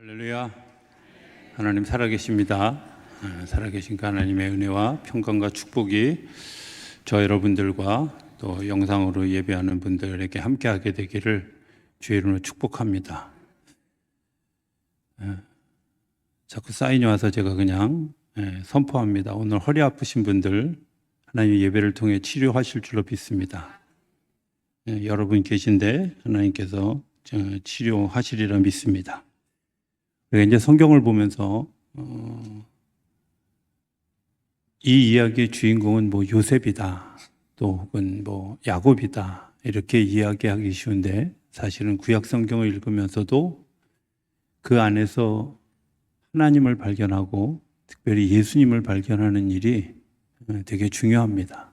할렐루야. 하나님 살아계십니다. 살아계신 하나님의 은혜와 평강과 축복이 저 여러분들과 또 영상으로 예배하는 분들에게 함께하게 되기를 주의 이름으로 축복합니다. 자꾸 사인이 와서 제가 그냥 선포합니다. 오늘 허리 아프신 분들 하나님 예배를 통해 치료하실 줄로 믿습니다. 여러분 계신데 하나님께서 치료하시리라 믿습니다. 우리가 이제 성경을 보면서 이 이야기의 주인공은 요셉이다, 또 혹은 야곱이다 이렇게 이야기하기 쉬운데 사실은 구약 성경을 읽으면서도 그 안에서 하나님을 발견하고 특별히 예수님을 발견하는 일이 되게 중요합니다.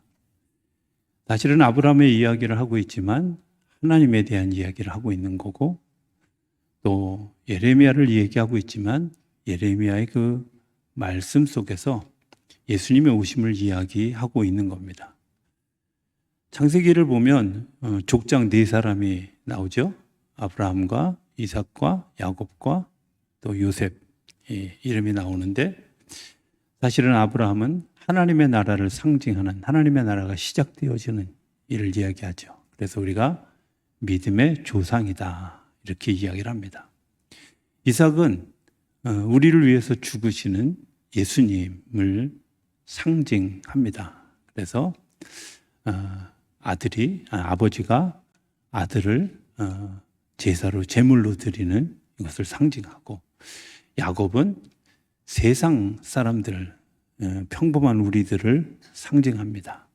사실은 아브라함의 이야기를 하고 있지만 하나님에 대한 이야기를 하고 있는 거고, 또 예레미야를 얘기하고 있지만 예레미야의 그 말씀 속에서 예수님의 오심을 이야기하고 있는 겁니다. 창세기를 보면 족장 네 사람이 나오죠. 아브라함과 이삭과 야곱과 또 요셉 이름이 나오는데, 사실은 아브라함은 하나님의 나라를 상징하는, 하나님의 나라가 시작되어지는 일을 이야기하죠. 그래서 우리가 믿음의 조상이다 이렇게 이야기를 합니다. 이삭은 우리를 위해서 죽으시는 예수님을 상징합니다. 그래서 아버지가 아들을 제사로 제물로 드리는 이것을 상징하고, 야곱은 세상 사람들, 평범한 우리들을 상징합니다.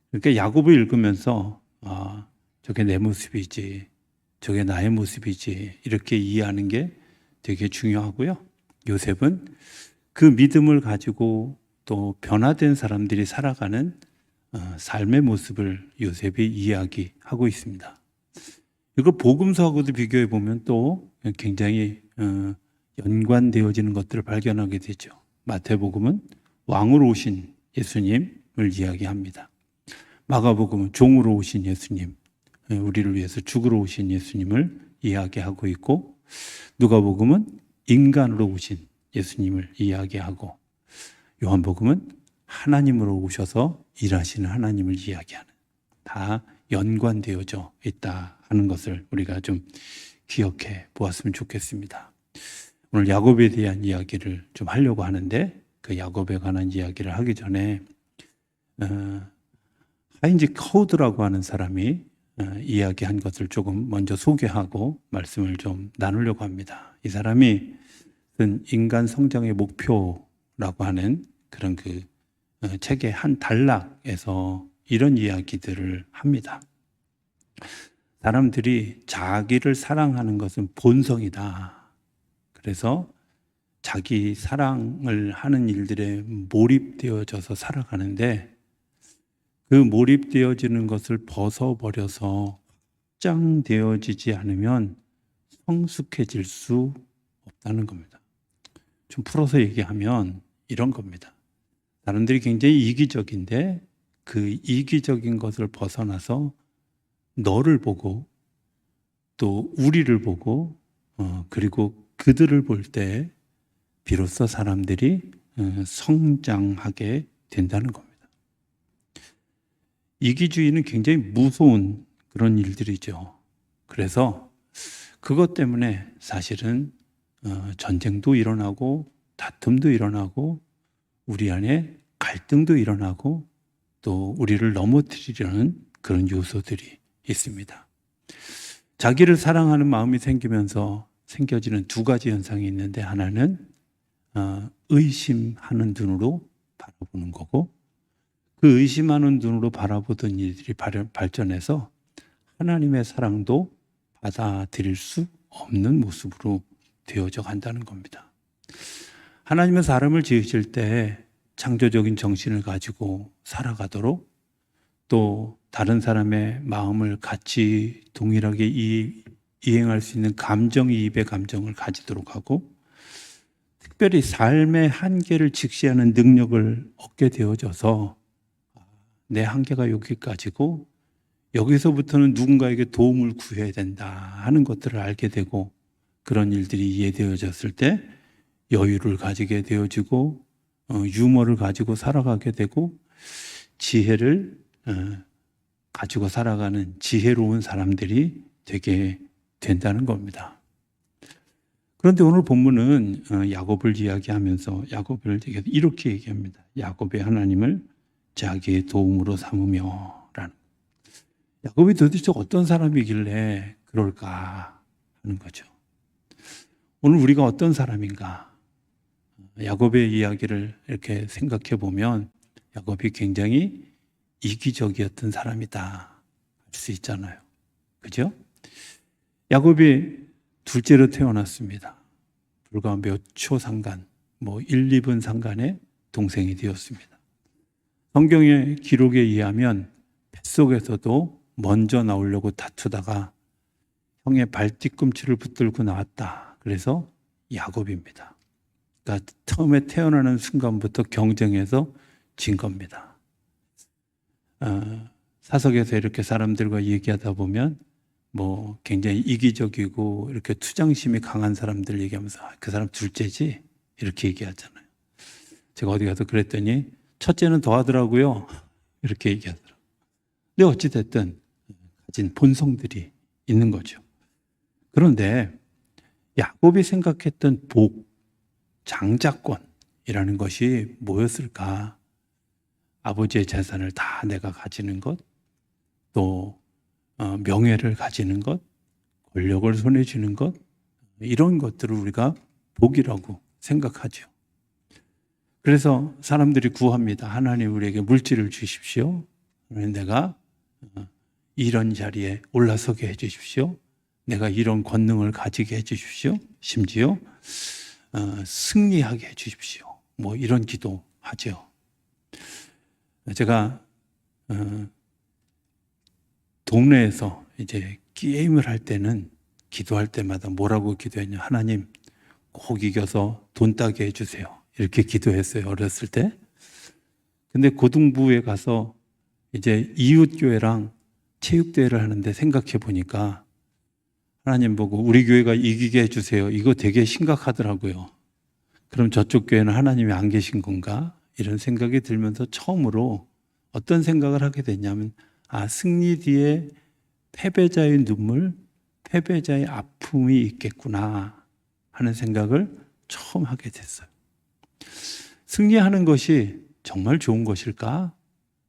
그러니까 야곱을 읽으면서 저게 내 모습이지, 저게 나의 모습이지 이렇게 이해하는 게 되게 중요하고요. 요셉은 그 믿음을 가지고 또 변화된 사람들이 살아가는 삶의 모습을 요셉이 이야기하고 있습니다. 이거 복음서하고도 비교해 보면 또 굉장히 연관되어지는 것들을 발견하게 되죠. 마태복음은 왕으로 오신 예수님을 이야기합니다. 마가복음은 종으로 오신 예수님, 우리를 위해서 죽으러 오신 예수님을 이야기하고 있고, 누가복음은 인간으로 오신 예수님을 이야기하고, 요한복음은 하나님으로 오셔서 일하시는 하나님을 이야기하는, 다 연관되어져 있다 하는 것을 우리가 좀 기억해 보았으면 좋겠습니다. 오늘 야곱에 대한 이야기를 좀 하려고 하는데, 그 야곱에 관한 이야기를 하기 전에 하인즈 커우드라고 하는 사람이 이야기한 것을 조금 먼저 소개하고 말씀을 좀 나누려고 합니다. 이 사람이 인간 성장의 목표라고 하는 그런 그 책의 한 단락에서 이런 이야기들을 합니다. 사람들이 자기를 사랑하는 것은 본성이다. 그래서 자기 사랑을 하는 일들에 몰입되어져서 살아가는데, 그 몰입되어지는 것을 벗어버려서 확장되어지지 않으면 성숙해질 수 없다는 겁니다. 좀 풀어서 얘기하면 이런 겁니다. 사람들이 굉장히 이기적인데 그 이기적인 것을 벗어나서 너를 보고 또 우리를 보고 그리고 그들을 볼 때 비로소 사람들이 성장하게 된다는 겁니다. 이기주의는 굉장히 무서운 그런 일들이죠. 그래서 그것 때문에 사실은 전쟁도 일어나고 다툼도 일어나고 우리 안에 갈등도 일어나고 또 우리를 넘어뜨리려는 그런 요소들이 있습니다. 자기를 사랑하는 마음이 생기면서 생겨지는 두 가지 현상이 있는데, 하나는 의심하는 눈으로 바라보는 거고, 그 의심하는 눈으로 바라보던 일들이 발전해서 하나님의 사랑도 받아들일 수 없는 모습으로 되어져 간다는 겁니다. 하나님은 사람을 지으실 때 창조적인 정신을 가지고 살아가도록, 또 다른 사람의 마음을 같이 동일하게 이행할 수 있는 감정이입의 감정을 가지도록 하고, 특별히 삶의 한계를 직시하는 능력을 얻게 되어져서 내 한계가 여기까지고 여기서부터는 누군가에게 도움을 구해야 된다 하는 것들을 알게 되고, 그런 일들이 이해되어졌을 때 여유를 가지게 되어지고 유머를 가지고 살아가게 되고 지혜를 가지고 살아가는 지혜로운 사람들이 되게 된다는 겁니다. 그런데 오늘 본문은 야곱을 이야기하면서 야곱을 이렇게 얘기합니다. 야곱의 하나님을 자기의 도움으로 삼으며 라는. 야곱이 도대체 어떤 사람이길래 그럴까 하는 거죠. 오늘 우리가 어떤 사람인가? 야곱의 이야기를 이렇게 생각해 보면 야곱이 굉장히 이기적이었던 사람이다 할 수 있잖아요. 그죠? 야곱이 둘째로 태어났습니다. 불과 몇 초 상간, 1, 2분 상간에 동생이 되었습니다. 성경의 기록에 의하면 뱃속에서도 먼저 나오려고 다투다가 형의 발뒤꿈치를 붙들고 나왔다. 그래서 야곱입니다. 그러니까 처음에 태어나는 순간부터 경쟁해서 진 겁니다. 사석에서 이렇게 사람들과 얘기하다 보면 굉장히 이기적이고 이렇게 투장심이 강한 사람들 얘기하면서 그 사람 둘째지? 이렇게 얘기하잖아요. 제가 어디 가서 그랬더니 첫째는 더 하더라고요. 이렇게 얘기하더라고요. 근데 어찌됐든 가진 본성들이 있는 거죠. 그런데 야곱이 생각했던 복, 장자권이라는 것이 뭐였을까? 아버지의 재산을 다 내가 가지는 것, 또 명예를 가지는 것, 권력을 손에 쥐는 것, 이런 것들을 우리가 복이라고 생각하죠. 그래서 사람들이 구합니다. 하나님 우리에게 물질을 주십시오. 내가 이런 자리에 올라서게 해주십시오. 내가 이런 권능을 가지게 해주십시오. 심지어 승리하게 해주십시오. 이런 기도하죠. 제가 동네에서 이제 게임을 할 때는 기도할 때마다 뭐라고 기도했냐? 하나님 꼭 이겨서 돈 따게 해주세요. 이렇게 기도했어요. 어렸을 때. 근데 고등부에 가서 이제 이웃교회랑 체육대회를 하는데 생각해 보니까 하나님 보고 우리 교회가 이기게 해주세요. 이거 되게 심각하더라고요. 그럼 저쪽 교회는 하나님이 안 계신 건가? 이런 생각이 들면서 처음으로 어떤 생각을 하게 됐냐면 승리 뒤에 패배자의 눈물, 패배자의 아픔이 있겠구나 하는 생각을 처음 하게 됐어요. 승리하는 것이 정말 좋은 것일까?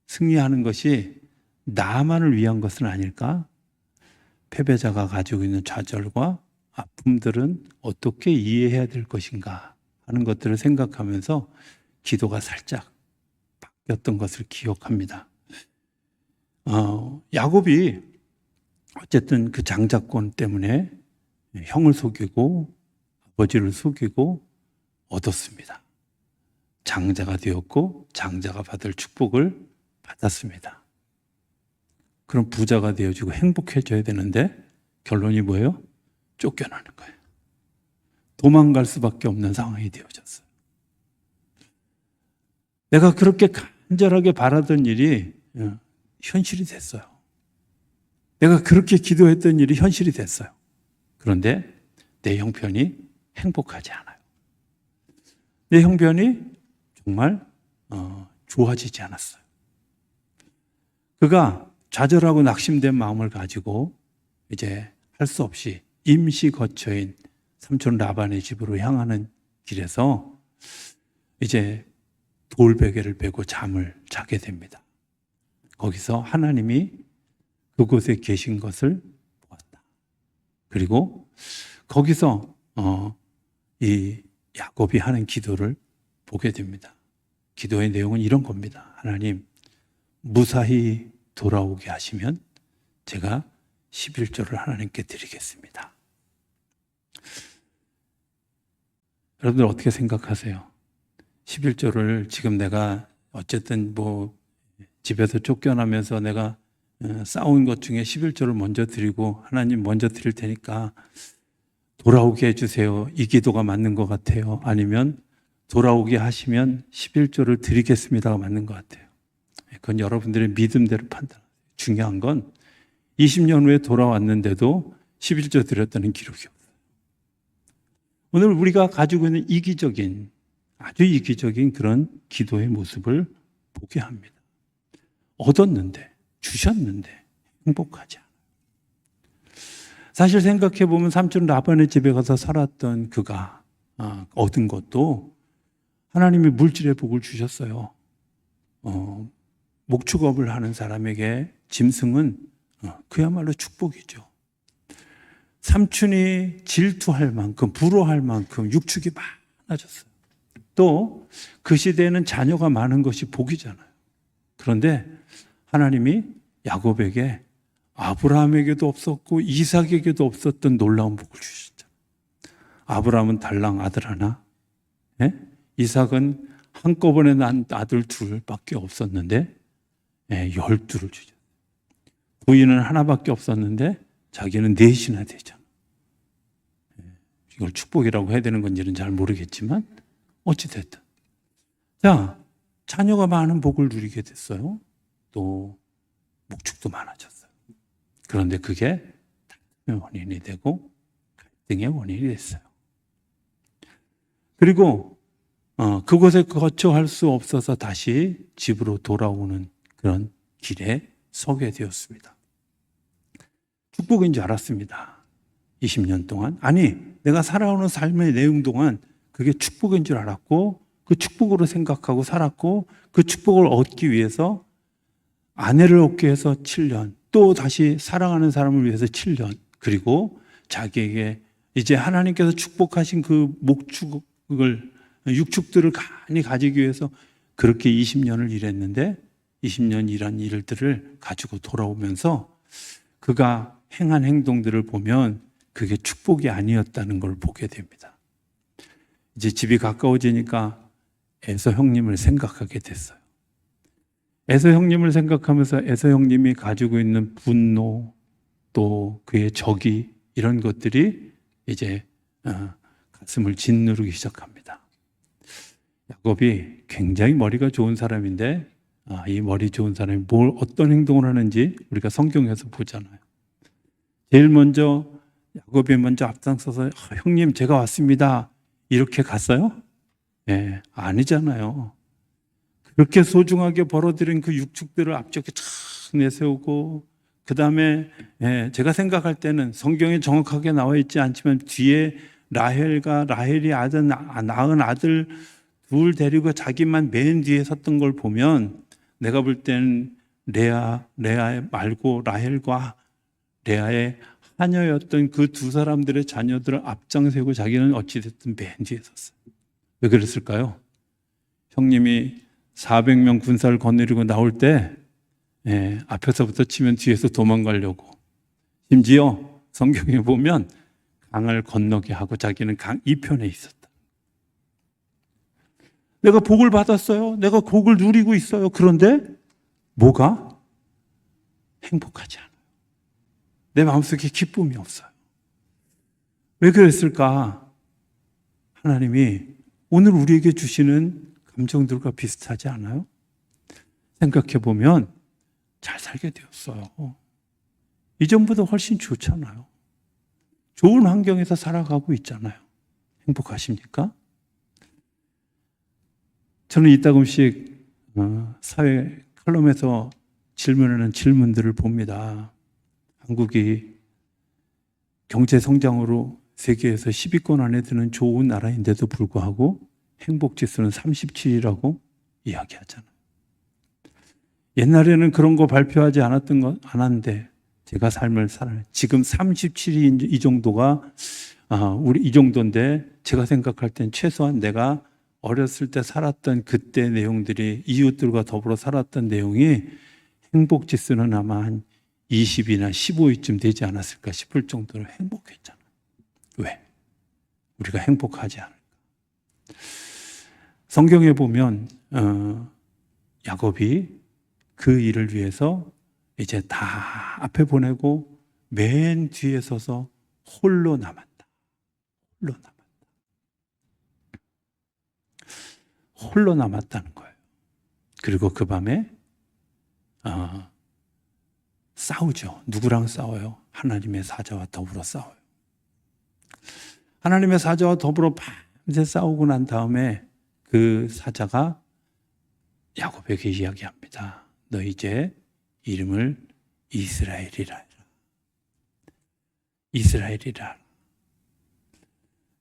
승리하는 것이 나만을 위한 것은 아닐까? 패배자가 가지고 있는 좌절과 아픔들은 어떻게 이해해야 될 것인가 하는 것들을 생각하면서 기도가 살짝 바뀌었던 것을 기억합니다. 야곱이 어쨌든 그 장자권 때문에 형을 속이고 아버지를 속이고 얻었습니다. 장자가 되었고 장자가 받을 축복을 받았습니다. 그럼 부자가 되어지고 행복해져야 되는데 결론이 뭐예요? 쫓겨나는 거예요. 도망갈 수밖에 없는 상황이 되어졌어요. 내가 그렇게 간절하게 바라던 일이 현실이 됐어요. 내가 그렇게 기도했던 일이 현실이 됐어요. 그런데 내 형편이 행복하지 않아요. 내 형편이 정말 좋아지지 않았어요. 그가 좌절하고 낙심된 마음을 가지고 이제 할 수 없이 임시 거처인 삼촌 라반의 집으로 향하는 길에서 이제 돌베개를 베고 잠을 자게 됩니다. 거기서 하나님이 그곳에 계신 것을 보았다. 그리고 거기서 이 야곱이 하는 기도를 보게 됩니다. 기도의 내용은 이런 겁니다. 하나님, 무사히 돌아오게 하시면 제가 11조를 하나님께 드리겠습니다. 여러분들 어떻게 생각하세요? 11조를 지금 내가 어쨌든 집에서 쫓겨나면서 내가 싸운 것 중에 11조를 먼저 드리고 하나님 먼저 드릴 테니까 돌아오게 해주세요. 이 기도가 맞는 것 같아요. 아니면 돌아오게 하시면 11조를 드리겠습니다가 맞는 것 같아요. 그건 여러분들의 믿음대로 판단하세요. 중요한 건 20년 후에 돌아왔는데도 11조 드렸다는 기록이 없어요. 오늘 우리가 가지고 있는 이기적인, 아주 이기적인 그런 기도의 모습을 보게 합니다. 얻었는데, 주셨는데 행복하지 않아요. 사실 생각해 보면 삼촌 라반의 집에 가서 살았던 그가 얻은 것도 하나님이 물질의 복을 주셨어요. 목축업을 하는 사람에게 짐승은 그야말로 축복이죠. 삼촌이 질투할 만큼, 부러워할 만큼 육축이 많아졌어요. 또 그 시대에는 자녀가 많은 것이 복이잖아요. 그런데 하나님이 야곱에게 아브라함에게도 없었고 이삭에게도 없었던 놀라운 복을 주셨잖아요. 아브라함은 달랑 아들 하나, 이삭은 한꺼번에 난 아들 둘밖에 없었는데 12를 주죠. 부인은 하나밖에 없었는데 자기는 넷이나 되잖아. 이걸 축복이라고 해야 되는 건지는 잘 모르겠지만 어찌됐든. 자, 자녀가 많은 복을 누리게 됐어요. 또 목축도 많아졌어요. 그런데 그게 다툼의 원인이 되고 갈등의 원인이 됐어요. 그리고 그곳에 거처할 수 없어서 다시 집으로 돌아오는 그런 길에 서게 되었습니다. 축복인 줄 알았습니다. 20년 동안. 아니, 내가 살아오는 삶의 내용 동안 그게 축복인 줄 알았고 그 축복으로 생각하고 살았고 그 축복을 얻기 위해서 아내를 얻기 위해서 7년, 또 다시 사랑하는 사람을 위해서 7년, 그리고 자기에게 이제 하나님께서 축복하신 그 목축을, 육축들을 간이 가지기 위해서 그렇게 20년을 일했는데 20년 일한 일들을 가지고 돌아오면서 그가 행한 행동들을 보면 그게 축복이 아니었다는 걸 보게 됩니다. 이제 집이 가까워지니까 에서 형님을 생각하게 됐어요. 에서 형님을 생각하면서 에서 형님이 가지고 있는 분노, 또 그의 적이, 이런 것들이 이제 가슴을 짓누르기 시작합니다. 야곱이 굉장히 머리가 좋은 사람인데 이 머리 좋은 사람이 어떤 행동을 하는지 우리가 성경에서 보잖아요. 제일 먼저 야곱이 먼저 앞장서서 형님 제가 왔습니다 이렇게 갔어요? 아니잖아요. 그렇게 소중하게 벌어들인 그 육축들을 앞쪽에 쫙 내세우고, 그 다음에 제가 생각할 때는 성경에 정확하게 나와 있지 않지만 뒤에 라헬이 낳은 아들 둘 데리고 자기만 맨 뒤에 섰던 걸 보면 내가 볼 때는 레아 말고 라헬과 레아의 하녀였던 그 두 사람들의 자녀들을 앞장세우고 자기는 어찌됐든 맨 뒤에 섰어요. 왜 그랬을까요? 형님이 400명 군사를 거느리고 나올 때 앞에서부터 치면 뒤에서 도망가려고, 심지어 성경에 보면 강을 건너게 하고 자기는 강 이편에 있었다. 내가 복을 받았어요. 내가 복을 누리고 있어요. 그런데 뭐가? 행복하지 않아요. 내 마음속에 기쁨이 없어요. 왜 그랬을까? 하나님이 오늘 우리에게 주시는 감정들과 비슷하지 않아요? 생각해 보면 잘 살게 되었어요. 이전보다 훨씬 좋잖아요. 좋은 환경에서 살아가고 있잖아요. 행복하십니까? 저는 이따금씩 사회 칼럼에서 질문하는 질문들을 봅니다. 한국이 경제 성장으로 세계에서 10위권 안에 드는 좋은 나라인데도 불구하고 행복 지수는 37이라고 이야기하잖아요. 옛날에는 그런 거 발표하지 않았는데 제가 삶을 살아요. 지금 37이 이 정도가 우리 이 정도인데 제가 생각할 땐 최소한 내가 어렸을 때 살았던 그때 내용들이, 이웃들과 더불어 살았던 내용이 행복 지수는 아마 한 20이나 15위쯤 되지 않았을까 싶을 정도로 행복했잖아요. 왜? 우리가 행복하지 않을까? 성경에 보면 야곱이 그 일을 위해서 이제 다 앞에 보내고 맨 뒤에 서서 홀로 남았다. 홀로 남았다는 거예요. 그리고 그 밤에 싸우죠. 누구랑 싸워요? 하나님의 사자와 더불어 싸워요. 하나님의 사자와 더불어 밤새 싸우고 난 다음에 그 사자가 야곱에게 이야기합니다. 너 이제 이름을 이스라엘이라 해라. 이스라엘이라.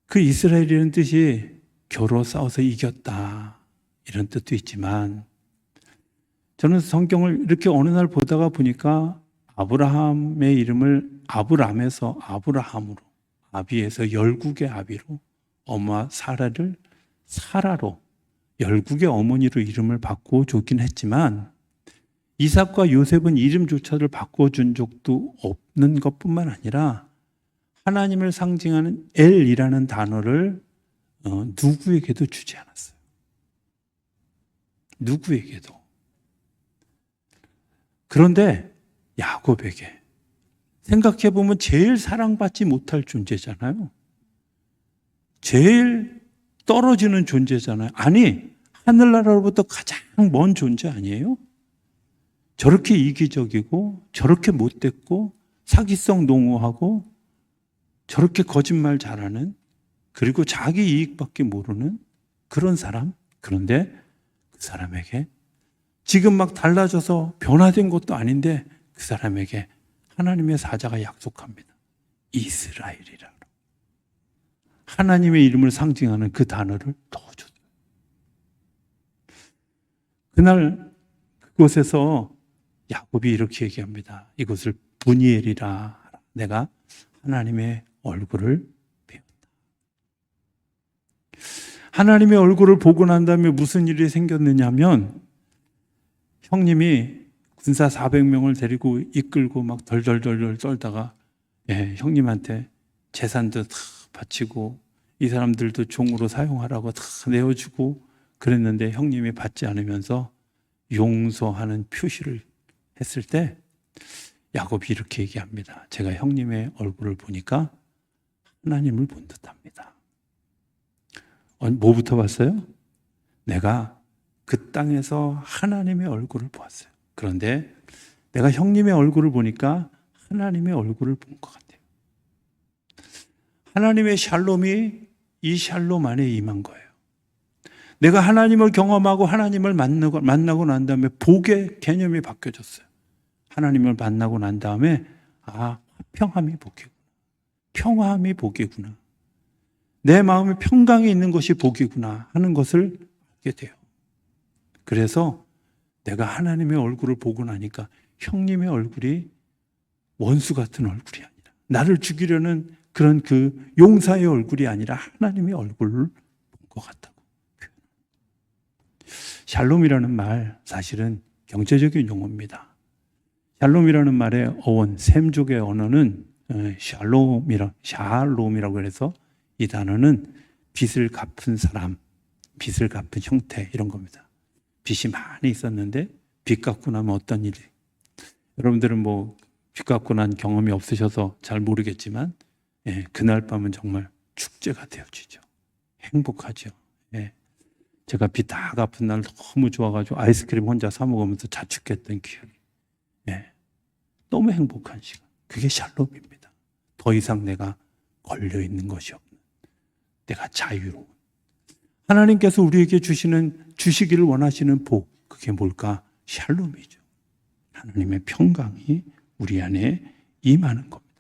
그 이스라엘이라는 뜻이 겨루 싸워서 이겼다, 이런 뜻도 있지만, 저는 성경을 이렇게 어느 날 보다가 보니까 아브라함의 이름을 아브람에서 아브라함으로, 아비에서 열국의 아비로, 엄마 사라를 사라로, 열국의 어머니로 이름을 바꿔줬긴 했지만, 이삭과 요셉은 이름조차를 바꿔준 적도 없는 것뿐만 아니라 하나님을 상징하는 엘이라는 단어를 누구에게도 주지 않았어요. 누구에게도. 그런데 야곱에게, 생각해보면 제일 사랑받지 못할 존재잖아요. 제일 떨어지는 존재잖아요. 아니, 하늘나라로부터 가장 먼 존재 아니에요? 저렇게 이기적이고 저렇게 못됐고 사기성 농후하고 저렇게 거짓말 잘하는, 그리고 자기 이익밖에 모르는 그런 사람. 그런데 그 사람에게 지금 막 달라져서 변화된 것도 아닌데 그 사람에게 하나님의 사자가 약속합니다. 이스라엘이라. 하나님의 이름을 상징하는 그 단어를 넣어줬어요. 그날 그곳에서 야곱이 이렇게 얘기합니다. 이곳을 브니엘이라. 내가 하나님의 얼굴을 배웠다. 하나님의 얼굴을 보고 난 다음에 무슨 일이 생겼느냐면, 형님이 군사 400명을 데리고 이끌고 막 덜덜덜덜 떨다가 형님한테 재산도 다 바치고 이 사람들도 종으로 사용하라고 다 내어주고 그랬는데 형님이 받지 않으면서 용서하는 표시를 했을 때 야곱이 이렇게 얘기합니다. 제가 형님의 얼굴을 보니까 하나님을 본 듯합니다. 뭐부터 봤어요? 내가 그 땅에서 하나님의 얼굴을 보았어요. 그런데 내가 형님의 얼굴을 보니까 하나님의 얼굴을 본 것 같아요. 하나님의 샬롬이 이 샬롬 안에 임한 거예요. 내가 하나님을 경험하고 하나님을 만나고 난 다음에 복의 개념이 바뀌어졌어요. 하나님을 만나고 난 다음에 화평함이 복이구나. 평화함이 복이구나. 내 마음에 평강이 있는 것이 복이구나 하는 것을 알게 돼요. 그래서 내가 하나님의 얼굴을 보고 나니까 형님의 얼굴이 원수 같은 얼굴이 아니라, 나를 죽이려는 그런 그 용사의 얼굴이 아니라 하나님의 얼굴을 본 것 같다고. 샬롬이라는 말, 사실은 경제적인 용어입니다. 샬롬이라는 말의 어원, 셈족의 언어는 샬롬이라고 해서 이 단어는 빚을 갚은 사람, 빚을 갚은 형태, 이런 겁니다. 빚이 많이 있었는데 빚 갚고 나면 어떤 일이, 여러분들은 뭐 빚 갚고 난 경험이 없으셔서 잘 모르겠지만 그날 밤은 정말 축제가 되어지죠. 행복하죠. 제가 빚 다 갚은 날 너무 좋아가지고 아이스크림 혼자 사 먹으면서 자축했던 기억이, 너무 행복한 시간. 그게 샬롬입니다. 더 이상 내가 걸려있는 것이 없는, 내가 자유로운, 하나님께서 우리에게 주시기를 원하시는 복, 그게 뭘까? 샬롬이죠. 하나님의 평강이 우리 안에 임하는 겁니다.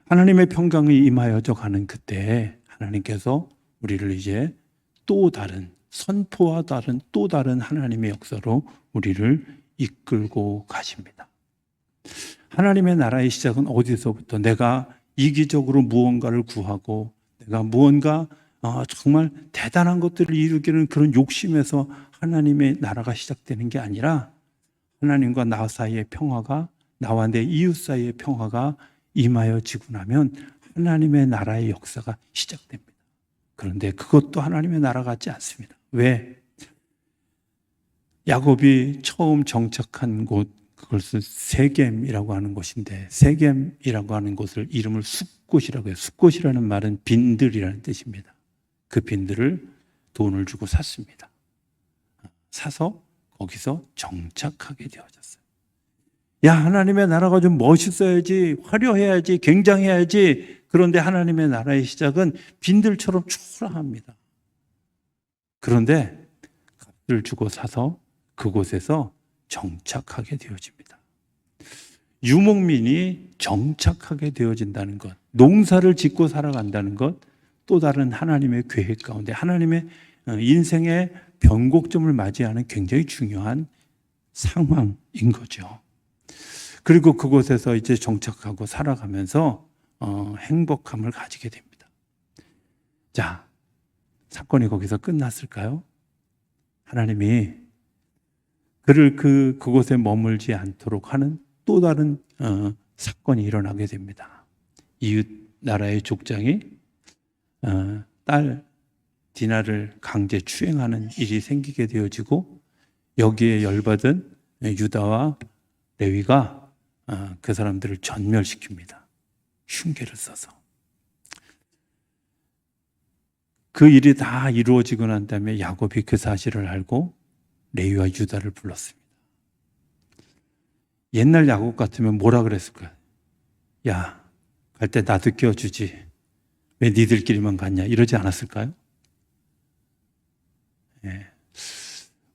하나님의 평강이 임하여져 가는 그때 하나님께서 우리를 이제 또 다른, 선포와 다른 또 다른 하나님의 역사로 우리를 이끌고 가십니다. 하나님의 나라의 시작은 어디서부터, 내가 이기적으로 무언가를 구하고 내가 무언가 정말 대단한 것들을 이루기는 그런 욕심에서 하나님의 나라가 시작되는 게 아니라, 하나님과 나 사이의 평화가, 나와 내 이웃 사이의 평화가 임하여지고 나면 하나님의 나라의 역사가 시작됩니다. 그런데 그것도 하나님의 나라 같지 않습니다. 왜? 야곱이 처음 정착한 곳, 그것을 세겜이라고 하는 곳인데, 세겜이라고 하는 곳을 이름을 숫곳이라고 해요. 숫곳이라는 말은 빈들이라는 뜻입니다. 그 빈들을 돈을 주고 샀습니다. 사서 거기서 정착하게 되어졌어요. 야, 하나님의 나라가 좀 멋있어야지, 화려해야지, 굉장해야지, 그런데 하나님의 나라의 시작은 빈들처럼 초라합니다. 그런데 값을 주고 사서 그곳에서 정착하게 되어집니다. 유목민이 정착하게 되어진다는 것, 농사를 짓고 살아간다는 것, 또 다른 하나님의 계획 가운데 하나님의 인생의 변곡점을 맞이하는 굉장히 중요한 상황인 거죠. 그리고 그곳에서 이제 정착하고 살아가면서 행복함을 가지게 됩니다. 자, 사건이 거기서 끝났을까요? 하나님이 그를 그곳에 머물지 않도록 하는 또 다른 사건이 일어나게 됩니다. 이웃 나라의 족장이 딸 디나를 강제 추행하는 일이 생기게 되어지고 여기에 열받은 유다와 레위가 그 사람들을 전멸시킵니다. 흉계를 써서. 그 일이 다 이루어지고 난 다음에 야곱이 그 사실을 알고 레위와 유다를 불렀습니다. 옛날 야곱 같으면 뭐라 그랬을까요? 야, 갈 때 나도 껴주지. 왜 니들끼리만 갔냐? 이러지 않았을까요? 예.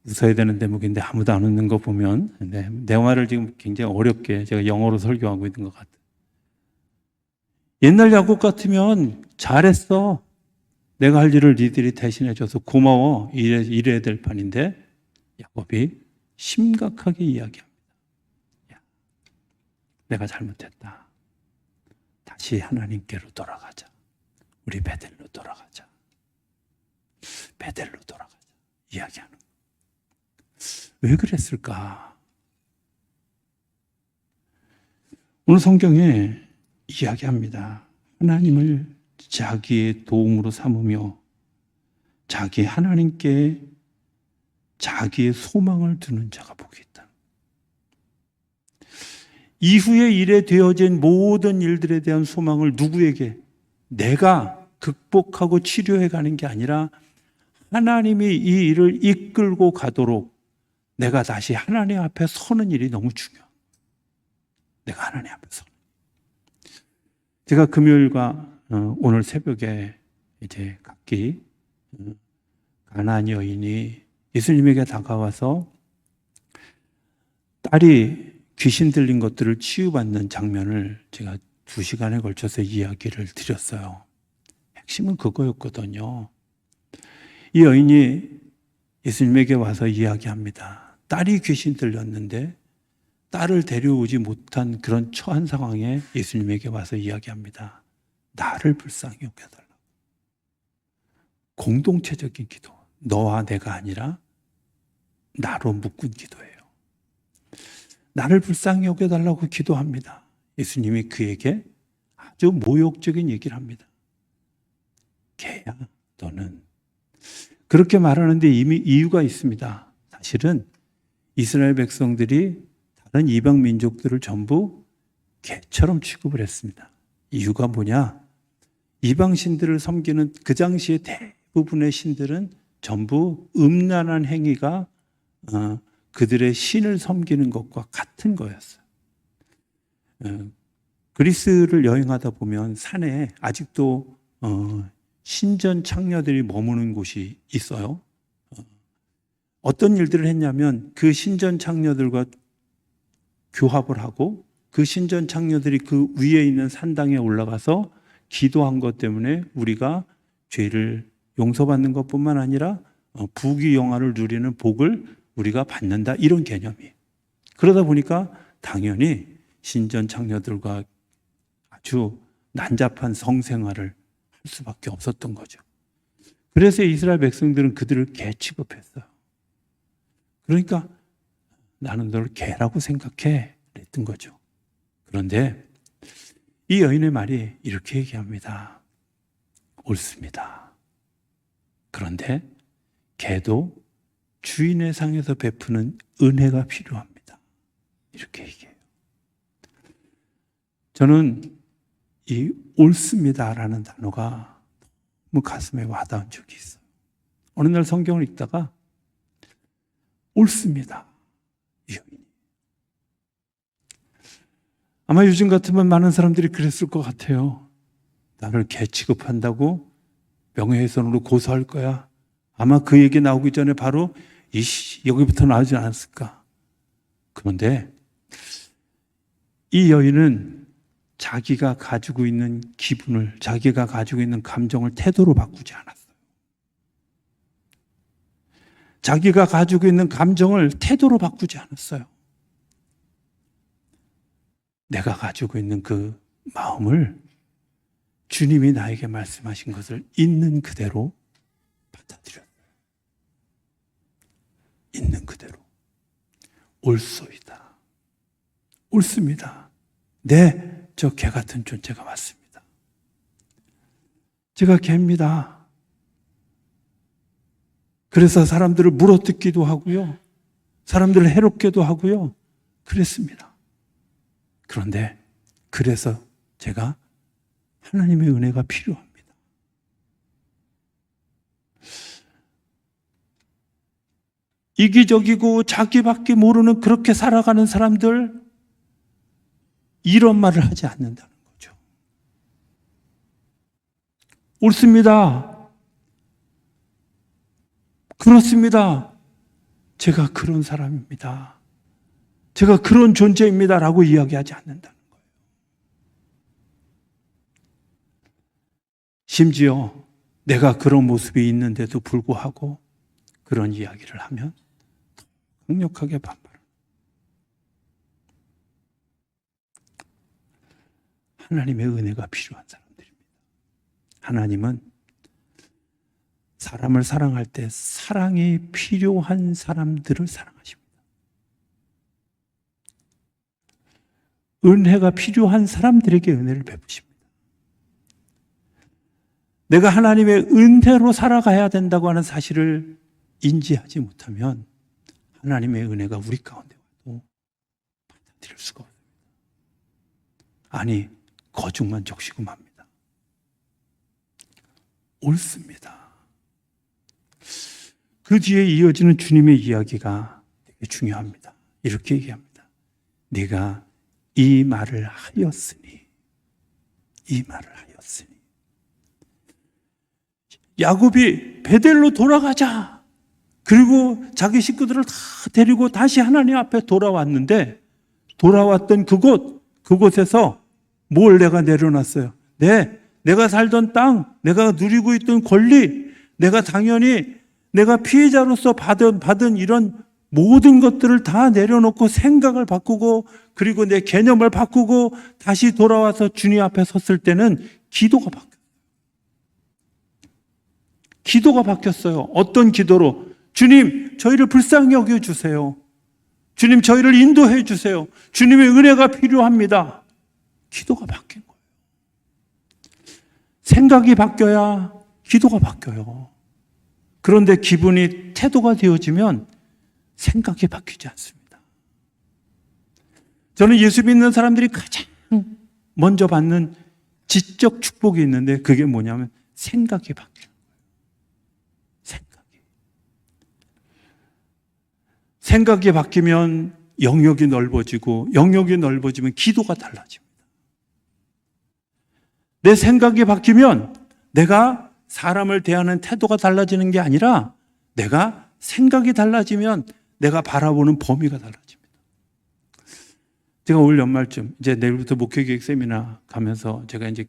웃어야 되는 대목인데 아무도 안 웃는 거 보면 내 말을 지금 굉장히 어렵게 제가 영어로 설교하고 있는 것 같아요. 옛날 야곱 같으면 잘했어. 내가 할 일을 니들이 대신해줘서 고마워. 이래야 될 판인데 야곱이 심각하게 이야기합니다. 야, 내가 잘못했다. 다시 하나님께로 돌아가자. 우리 베델로 돌아가자. 베델로 돌아가자. 이야기하는 거예요. 왜 그랬을까? 오늘 성경에 이야기합니다. 하나님을 자기의 도움으로 삼으며 자기 하나님께 자기의 소망을 두는 자가 복이 있다. 이후에 일에 되어진 모든 일들에 대한 소망을 누구에게? 내가 극복하고 치료해 가는 게 아니라 하나님이 이 일을 이끌고 가도록 내가 다시 하나님 앞에 서는 일이 너무 중요해요. 내가 하나님 앞에 서는. 제가 금요일과 오늘 새벽에 이제 각기 가나안 여인이 예수님에게 다가와서 딸이 귀신 들린 것들을 치유받는 장면을 제가 2시간에 걸쳐서 이야기를 드렸어요. 핵심은 그거였거든요. 이 여인이 예수님에게 와서 이야기합니다. 딸이 귀신 들렸는데 딸을 데려오지 못한 그런 처한 상황에 예수님에게 와서 이야기합니다. 나를 불쌍히 여겨달라고. 공동체적인 기도. 너와 내가 아니라 나로 묶은 기도예요. 나를 불쌍히 여겨달라고 기도합니다. 예수님이 그에게 아주 모욕적인 얘기를 합니다. 개야, 너는. 그렇게 말하는데 이미 이유가 있습니다. 사실은 이스라엘 백성들이 다른 이방 민족들을 전부 개처럼 취급을 했습니다. 이유가 뭐냐? 이방 신들을 섬기는 그 당시의 대부분의 신들은 전부 음란한 행위가 그들의 신을 섬기는 것과 같은 거였어요. 그리스를 여행하다 보면 산에 아직도 신전 창녀들이 머무는 곳이 있어요. 어떤 일들을 했냐면 그 신전 창녀들과 교합을 하고 그 신전 창녀들이 그 위에 있는 산당에 올라가서 기도한 것 때문에 우리가 죄를 용서받는 것뿐만 아니라 부귀영화를 누리는 복을 우리가 받는다, 이런 개념이에요. 그러다 보니까 당연히 신전 창녀들과 아주 난잡한 성생활을 할 수밖에 없었던 거죠. 그래서 이스라엘 백성들은 그들을 개 취급했어요. 그러니까 나는 너를 개라고 생각해 그랬던 거죠. 그런데 이 여인의 말이 이렇게 얘기합니다. 옳습니다. 그런데 개도 주인의 상에서 베푸는 은혜가 필요합니다. 이렇게 얘기해요. 저는 이 옳습니다라는 단어가 너무 가슴에 와닿은 적이 있어요. 어느 날 성경을 읽다가 옳습니다. 이 여인이. 아마 요즘 같으면 많은 사람들이 그랬을 것 같아요. 나를 개 취급한다고 명예훼손으로 고소할 거야. 아마 그 얘기 나오기 전에 바로 여기부터 나오지 않았을까. 그런데 이 여인은 자기가 가지고 있는 기분을, 자기가 가지고 있는 감정을 태도로 바꾸지 않았어요. 자기가 가지고 있는 감정을 태도로 바꾸지 않았어요. 내가 가지고 있는 그 마음을 주님이 나에게 말씀하신 것을 있는 그대로 받아들였어요. 있는 그대로. 옳소이다. 옳습니다. 네, 저 개 같은 존재가 맞습니다. 제가 개입니다. 그래서 사람들을 물어뜯기도 하고요. 사람들을 해롭게도 하고요. 그랬습니다. 그런데 그래서 제가 하나님의 은혜가 필요합니다. 이기적이고 자기밖에 모르는 그렇게 살아가는 사람들, 이런 말을 하지 않는다는 거죠. 옳습니다. 그렇습니다. 제가 그런 사람입니다. 제가 그런 존재입니다. 라고 이야기하지 않는다는 거예요. 심지어 내가 그런 모습이 있는데도 불구하고 그런 이야기를 하면 강력하게 반발합니다. 하나님의 은혜가 필요한 사람들입니다. 하나님은 사람을 사랑할 때 사랑이 필요한 사람들을 사랑하십니다. 은혜가 필요한 사람들에게 은혜를 베푸십니다. 내가 하나님의 은혜로 살아가야 된다고 하는 사실을 인지하지 못하면 하나님의 은혜가 우리 가운데 와도 받아들일 수가 없습니다. 아니, 거죽만 적시고 맙니다. 옳습니다. 그 뒤에 이어지는 주님의 이야기가 되게 중요합니다. 이렇게 얘기합니다. 네가 이 말을 하였으니, 이 말을 하였으니. 야곱이 베델로 돌아가자. 그리고 자기 식구들을 다 데리고 다시 하나님 앞에 돌아왔는데, 돌아왔던 그곳에서 뭘 내가 내려놨어요? 내가 살던 땅, 내가 누리고 있던 권리, 내가 당연히 내가 피해자로서 받은 이런 모든 것들을 다 내려놓고 생각을 바꾸고, 그리고 내 개념을 바꾸고 다시 돌아와서 주님 앞에 섰을 때는 기도가 바뀌었어요. 기도가 바뀌었어요. 어떤 기도로? 주님, 저희를 불쌍히 여겨주세요. 주님, 저희를 인도해 주세요. 주님의 은혜가 필요합니다. 기도가 바뀐 거예요. 생각이 바뀌어야 기도가 바뀌어요. 그런데 기분이 태도가 되어지면 생각이 바뀌지 않습니다. 저는 예수 믿는 사람들이 가장 먼저 받는 지적 축복이 있는데, 그게 뭐냐면 생각이 바뀌어요. 생각이 바뀌면 영역이 넓어지고, 영역이 넓어지면 기도가 달라집니다. 내 생각이 바뀌면 내가 사람을 대하는 태도가 달라지는 게 아니라, 내가 생각이 달라지면 내가 바라보는 범위가 달라집니다. 제가 올 연말쯤, 이제 내일부터 목회계획 세미나 가면서 제가 이제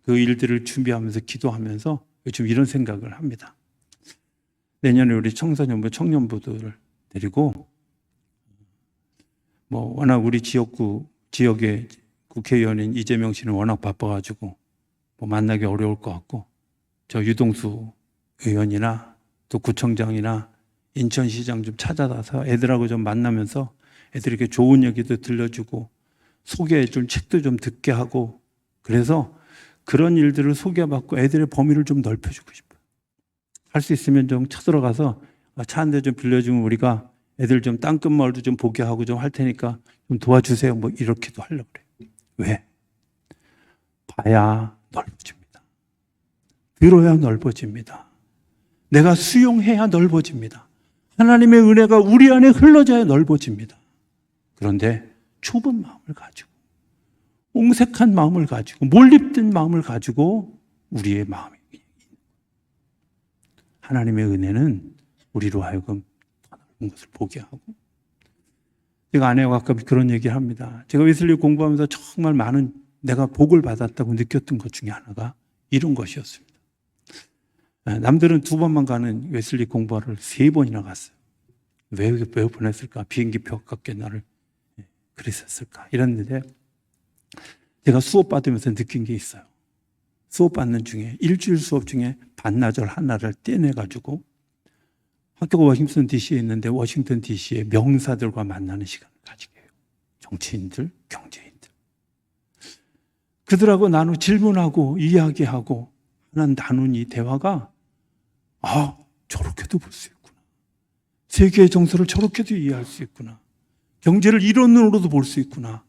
그 일들을 준비하면서 기도하면서 요즘 이런 생각을 합니다. 내년에 우리 청소년부, 청년부들을 데리고, 워낙 우리 지역의 국회의원인 이재명 씨는 워낙 바빠가지고 만나기 어려울 것 같고, 저 유동수 의원이나 또 구청장이나 인천시장 좀 찾아가서 애들하고 좀 만나면서 애들에게 좋은 얘기도 들려주고 소개해줄 책도 좀 듣게 하고, 그래서 그런 일들을 소개받고 애들의 범위를 좀 넓혀주고 싶어요. 할 수 있으면 좀 쳐들어가서 차 한 대 좀 빌려주면 우리가 애들 좀 땅끝 마을도 좀 보게 하고 좀 할 테니까 좀 도와주세요. 이렇게도 하려고 그래요. 왜? 봐야 넓어집니다. 들어야 넓어집니다. 내가 수용해야 넓어집니다. 하나님의 은혜가 우리 안에 흘러져야 넓어집니다. 그런데 좁은 마음을 가지고 궁색한 마음을 가지고 몰입된 마음을 가지고 우리의 마음이 하나님의 은혜는 우리로 하여금 그런 것을 보게 하고 제가 아내와 가끔 그런 얘기를 합니다. 제가 웨슬리 공부하면서 정말 많은 내가 복을 받았다고 느꼈던 것 중에 하나가 이런 것이었습니다. 남들은 2번만 가는 웨슬리 공부를 3번이나 갔어요. 왜 보냈을까? 비행기표 아깝게 나를 그랬었을까? 이랬는데 제가 수업 받으면서 느낀 게 있어요. 수업 받는 중에 일주일 수업 중에 반나절 하나를 떼내가지고 학교가 워싱턴 DC에 있는데 워싱턴 DC의 명사들과 만나는 시간을 가지게 해요. 정치인들, 경제인들. 그들하고 나누 질문하고 이야기하고 하는 나눈 이 대화가 저렇게도 볼 수 있구나. 세계의 정서를 저렇게도 이해할 수 있구나. 경제를 이런 눈으로도 볼 수 있구나.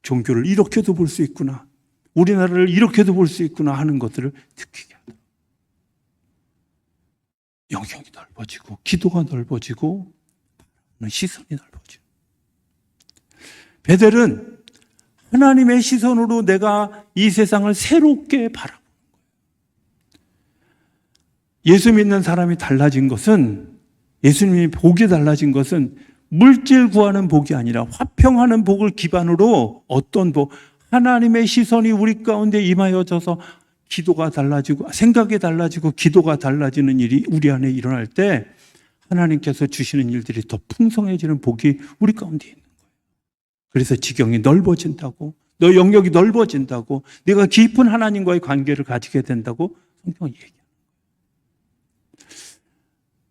종교를 이렇게도 볼 수 있구나. 우리나라를 이렇게도 볼 수 있구나 하는 것들을 느끼게 하다. 영역이 넓어지고 기도가 넓어지고 시선이 넓어지고 베델은 하나님의 시선으로 내가 이 세상을 새롭게 바라보는 거예요. 예수 믿는 사람이 달라진 것은 예수님이 복이 달라진 것은 물질 구하는 복이 아니라 화평하는 복을 기반으로 어떤 복 하나님의 시선이 우리 가운데 임하여져서 기도가 달라지고 생각이 달라지고 기도가 달라지는 일이 우리 안에 일어날 때 하나님께서 주시는 일들이 더 풍성해지는 복이 우리 가운데 있는 거예요. 그래서 지경이 넓어진다고 너 영역이 넓어진다고 내가 깊은 하나님과의 관계를 가지게 된다고 성경은 얘기합니다.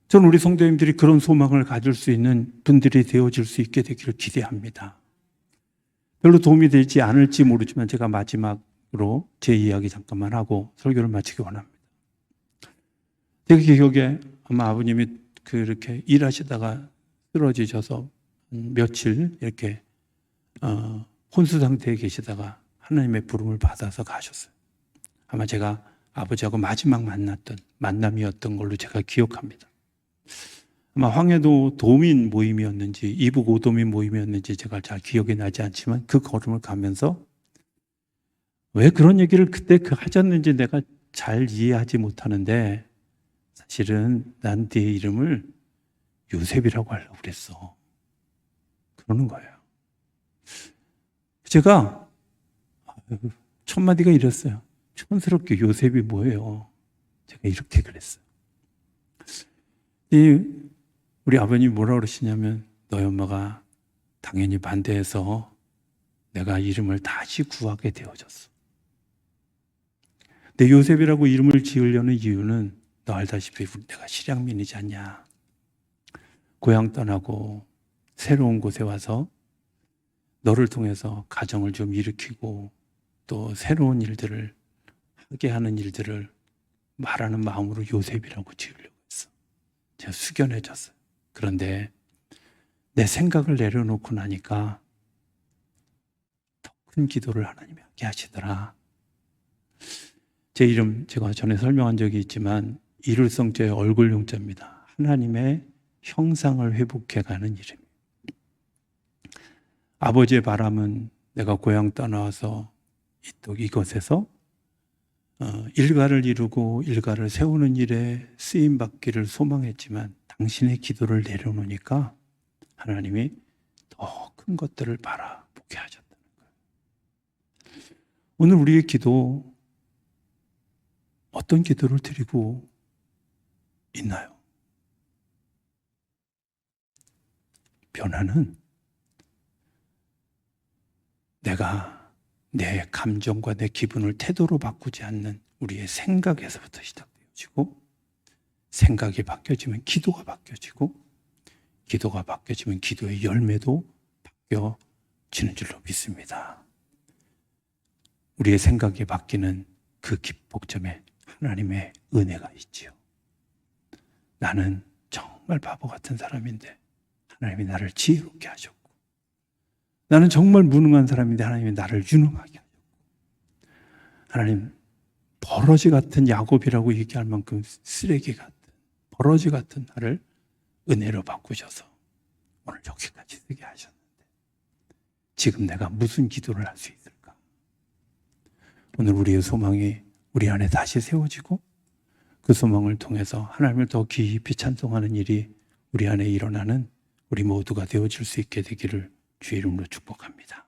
저는 우리 성도님들이 그런 소망을 가질 수 있는 분들이 되어질 수 있게 되기를 기대합니다. 별로 도움이 되지 않을지 모르지만 제가 마지막으로 제 이야기 잠깐만 하고 설교를 마치기 원합니다. 제가 기억에 아마 아버님이 그렇게 일하시다가 쓰러지셔서 며칠 이렇게 혼수 상태에 계시다가 하나님의 부름을 받아서 가셨어요. 아마 제가 아버지하고 마지막 만났던 만남이었던 걸로 제가 기억합니다. 아마 황해도 도민 모임이었는지 이북 오도민 모임이었는지 제가 잘 기억이 나지 않지만 그 걸음을 가면서 왜 그런 얘기를 그때 하셨는지 내가 잘 이해하지 못하는데 사실은 난 네 이름을 요셉이라고 하려고 그랬어. 그러는 거예요. 제가 첫 마디가 이랬어요. 촌스럽게 요셉이 뭐예요? 제가 이렇게 그랬어요. 우리 아버님이 뭐라고 그러시냐면 너희 엄마가 당연히 반대해서 내가 이름을 다시 구하게 되어졌어. 근데 요셉이라고 이름을 지으려는 이유는 너 알다시피 내가 실향민이지 않냐. 고향 떠나고 새로운 곳에 와서 너를 통해서 가정을 좀 일으키고 또 새로운 일들을 하게 하는 일들을 말하는 마음으로 요셉이라고 지으려고 했어. 제가 숙연해졌어요. 그런데 내 생각을 내려놓고 나니까 더 큰 기도를 하나님이 하게 하시더라. 제 이름 제가 전에 설명한 적이 있지만 이룰성자의 얼굴 용자입니다. 하나님의 형상을 회복해가는 이름이에요. 아버지의 바람은 내가 고향 떠나와서 이곳에서 일가를 이루고 일가를 세우는 일에 쓰임받기를 소망했지만 당신의 기도를 내려놓으니까 하나님이 더 큰 것들을 바라보게 하셨다는 거예요. 오늘 우리의 기도 어떤 기도를 드리고 있나요? 변화는 내가 내 감정과 내 기분을 태도로 바꾸지 않는 우리의 생각에서부터 시작되어지고 생각이 바뀌어지면 기도가 바뀌어지고 기도가 바뀌어지면 기도의 열매도 바뀌어지는 줄로 믿습니다. 우리의 생각이 바뀌는 그 기복점에 하나님의 은혜가 있지요. 나는 정말 바보 같은 사람인데 하나님이 나를 지혜롭게 하셨고 나는 정말 무능한 사람인데 하나님이 나를 유능하게 하셨고 하나님 버러지 같은 야곱이라고 얘기할 만큼 쓰레기 같은 버러지 같은 나를 은혜로 바꾸셔서 오늘 여기까지 쓰게 하셨는데 지금 내가 무슨 기도를 할 수 있을까? 오늘 우리의 소망이 우리 안에 다시 세워지고 그 소망을 통해서 하나님을 더 깊이 찬송하는 일이 우리 안에 일어나는 우리 모두가 되어질 수 있게 되기를 주의 이름으로 축복합니다.